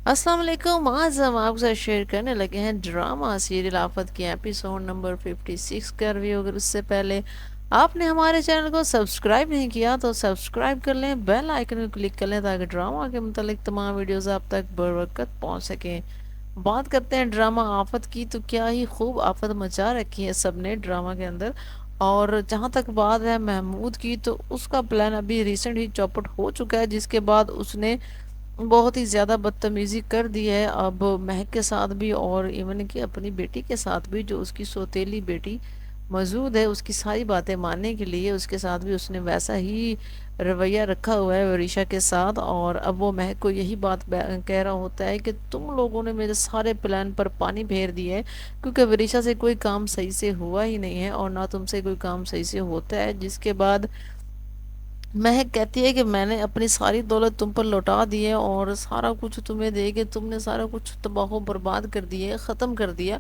अस्सलाम वालेकुम। आज हम आपके साथ शेयर करने लगे हैं ड्रामा सीरियल आफत की एपिसोड नंबर 56 का रिव्यू। अगर उससे पहले आपने हमारे चैनल को सब्सक्राइब नहीं किया तो सब्सक्राइब कर लें, बेल आइकन को क्लिक कर लें ताकि ड्रामा के मुतालिक तमाम वीडियोस आप तक बरवकत पहुंच सकें। बात करते हैं ड्रामा आफत की, तो क्या ही खूब आफत मचा रखी है सबने ड्रामा के अंदर। और जहाँ तक बात है महमूद की, तो उसका प्लान अभी रिसेंट ही चौपट हो चुका है, जिसके बाद उसने बहुत ही ज़्यादा बदतमीज़ी कर दी है अब महक के साथ भी, और इवन कि अपनी बेटी के साथ भी, जो उसकी सौतेली बेटी मौजूद है। उसकी सारी बातें मानने के लिए उसके साथ भी उसने वैसा ही रवैया रखा हुआ है वरीशा के साथ। और अब वो महक को यही बात कह रहा होता है कि तुम लोगों ने मेरे सारे प्लान पर पानी फेर दिया है, क्योंकि वरीशा से कोई काम सही से हुआ ही नहीं है और ना तुमसे कोई काम सही से होता है। जिसके बाद महक कहती है कि मैंने अपनी सारी दौलत तुम पर लौटा दी है और सारा कुछ तुम्हें दे के तुमने सारा कुछ तबाह बर्बाद कर दिया है, ख़त्म कर दिया।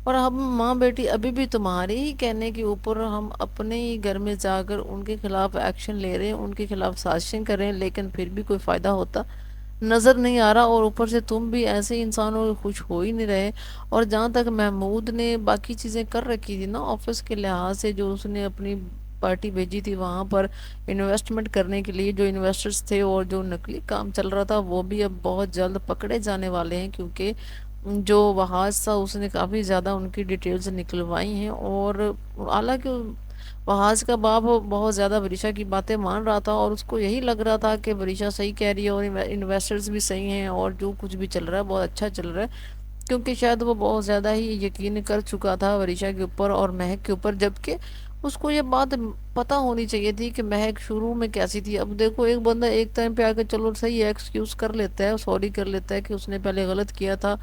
और हम माँ बेटी अभी भी तुम्हारे ही कहने के ऊपर हम अपने ही घर में जाकर उनके खिलाफ एक्शन ले रहे हैं, उनके खिलाफ साजिशें कर रहे हैं, लेकिन फिर भी कोई फ़ायदा होता नज़र नहीं आ रहा। और ऊपर से तुम भी ऐसे इंसान हो, खुश हो ही नहीं रहे। और जहाँ तक महमूद ने बाकी चीज़ें कर रखी थी ना ऑफिस के लिहाज से, जो उसने अपनी पार्टी भेजी थी वहाँ पर इन्वेस्टमेंट करने के लिए, जो इन्वेस्टर्स थे और जो नकली काम चल रहा था, वो भी अब बहुत जल्द पकड़े जाने वाले हैं, क्योंकि जो वहाज था उसने काफ़ी ज़्यादा उनकी डिटेल्स निकलवाई हैं। और हालांकि वहाज का बाप बहुत ज़्यादा वरीशा की बातें मान रहा था और उसको यही लग रहा था कि वरीशा सही कह रही है और इन्वेस्टर्स भी सही हैं और जो कुछ भी चल रहा है बहुत अच्छा चल रहा है, क्योंकि शायद वो बहुत ज़्यादा ही यकीन कर चुका था वरीशा के ऊपर और महक के ऊपर। जबकि उसको ये बात पता होनी चाहिए थी कि महक शुरू में कैसी थी। अब देखो, एक बंदा एक टाइम पे आकर चलो सही है एक्सक्यूज़ कर लेता है, सॉरी कर लेता है कि उसने पहले गलत किया था,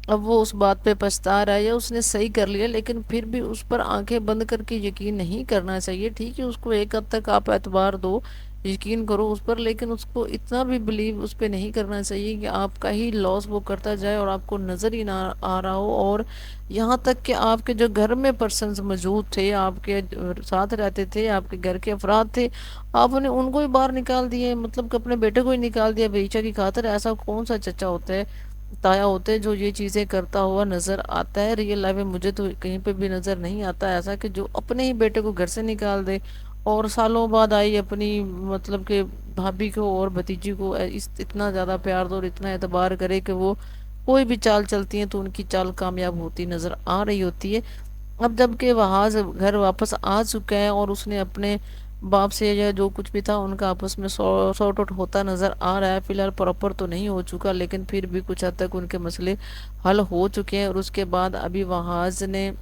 अब वो उस बात पे पछता रहा है या उसने सही कर लिया, लेकिन फिर भी उस पर आंखें बंद करके यकीन नहीं करना चाहिए। ठीक है, उसको एक हद तक आप एतबार दो, यकीन करो उस पर, लेकिन उसको इतना भी बिलीव उस पर नहीं करना चाहिए कि आपका ही लॉस वो करता जाए और आपको नज़र ही ना आ रहा हो। और यहाँ तक कि आपके जो घर में पर्सन्स मौजूद थे, आपके साथ रहते थे, आपके घर के अफराद थे, आपने उनको भी बाहर निकाल दिए, मतलब कि अपने बेटे को ही निकाल दिया बेईचा की खातिर। ऐसा कौन सा चचा होता है, ताया होते हैं, जो ये चीज़ें करता हुआ नज़र आता है रियल लाइफ में? मुझे तो कहीं पे भी नज़र नहीं आता ऐसा कि जो अपने ही बेटे को घर से निकाल दे और सालों बाद आई अपनी, मतलब कि भाभी को और भतीजी को इस इतना ज़्यादा प्यार दो और इतना एतबार करे कि वो कोई भी चाल चलती है तो उनकी चाल कामयाब होती नज़र आ रही होती है। अब जबकि वहाज घर वापस आ चुका है और उसने अपने बाप से या जो कुछ भी था उनका आपस में सॉर्ट आउट होता नज़र आ रहा है। फिलहाल प्रॉपर तो नहीं हो चुका, लेकिन फिर भी कुछ हद तक उनके मसले हल हो चुके हैं। और उसके बाद अभी वहाज ने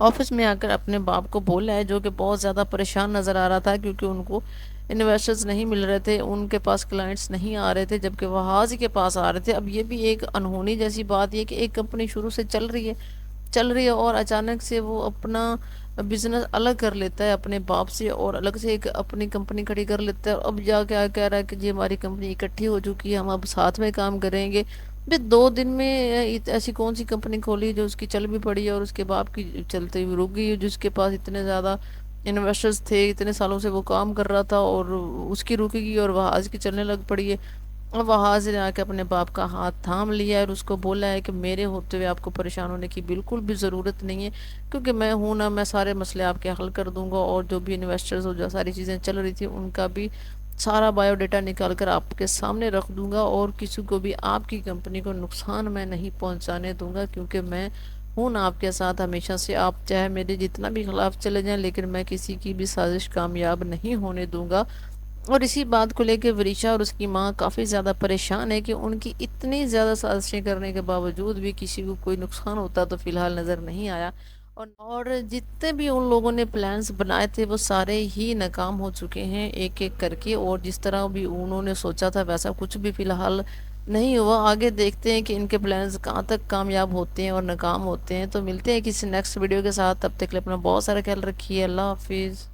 ऑफिस में आकर अपने बाप को बोला है, जो कि बहुत ज़्यादा परेशान नज़र आ रहा था, क्योंकि उनको इन्वेस्टर्स नहीं मिल रहे थे, उनके पास क्लाइंट्स नहीं आ रहे थे, जबकि वहाज के पास आ रहे थे। अब ये भी एक अनहोनी जैसी बात है कि एक कंपनी शुरू से चल रही है और अचानक से वो अपना बिजनेस अलग कर लेता है अपने बाप से और अलग से एक अपनी कंपनी खड़ी कर लेता है। अब जा क्या कह रहा है कि जी हमारी कंपनी इकट्ठी हो चुकी है, हम अब साथ में काम करेंगे। भाई 2 दिन में ऐसी कौन सी कंपनी खोली जो उसकी चल भी पड़ी है और उसके बाप की चलते हुए रुक गई है, जिसके पास इतने ज़्यादा इन्वेस्टर्स थे, इतने सालों से वो काम कर रहा था और उसकी रुकेगी और वह आज की चलने लग पड़ी है। अब वहां से आके अपने बाप का हाथ थाम लिया है और उसको बोला है कि मेरे होते हुए आपको परेशान होने की बिल्कुल भी ज़रूरत नहीं है, क्योंकि मैं हूं ना, मैं सारे मसले आपके हल कर दूंगा। और जो भी इन्वेस्टर्स और जो सारी चीज़ें चल रही थी उनका भी सारा बायोडाटा निकाल कर आपके सामने रख दूंगा और किसी को भी आपकी कंपनी को नुकसान मैं नहीं पहुंचाने दूंगा, क्योंकि मैं हूं ना आपके साथ हमेशा से। आप चाहे मेरे जितना भी खिलाफ चले जाएं, लेकिन मैं किसी की भी साजिश कामयाब नहीं होने दूंगा। और इसी बात को लेकर वरीशा और उसकी माँ काफ़ी ज़्यादा परेशान है कि उनकी इतनी ज़्यादा साजिशें करने के बावजूद भी किसी को कोई नुकसान होता तो फिलहाल नज़र नहीं आया। और जितने भी उन लोगों ने प्लान्स बनाए थे वो सारे ही नाकाम हो चुके हैं एक एक करके, और जिस तरह भी उन्होंने सोचा था वैसा कुछ भी फिलहाल नहीं हुआ। आगे देखते हैं कि इनके प्लान्स कहाँ तक कामयाब होते हैं और नाकाम होते हैं। तो मिलते हैं किसी नेक्स्ट वीडियो के साथ, तब तक के लिए अपना बहुत सारा ख्याल रखिए। अल्लाह हाफिज़।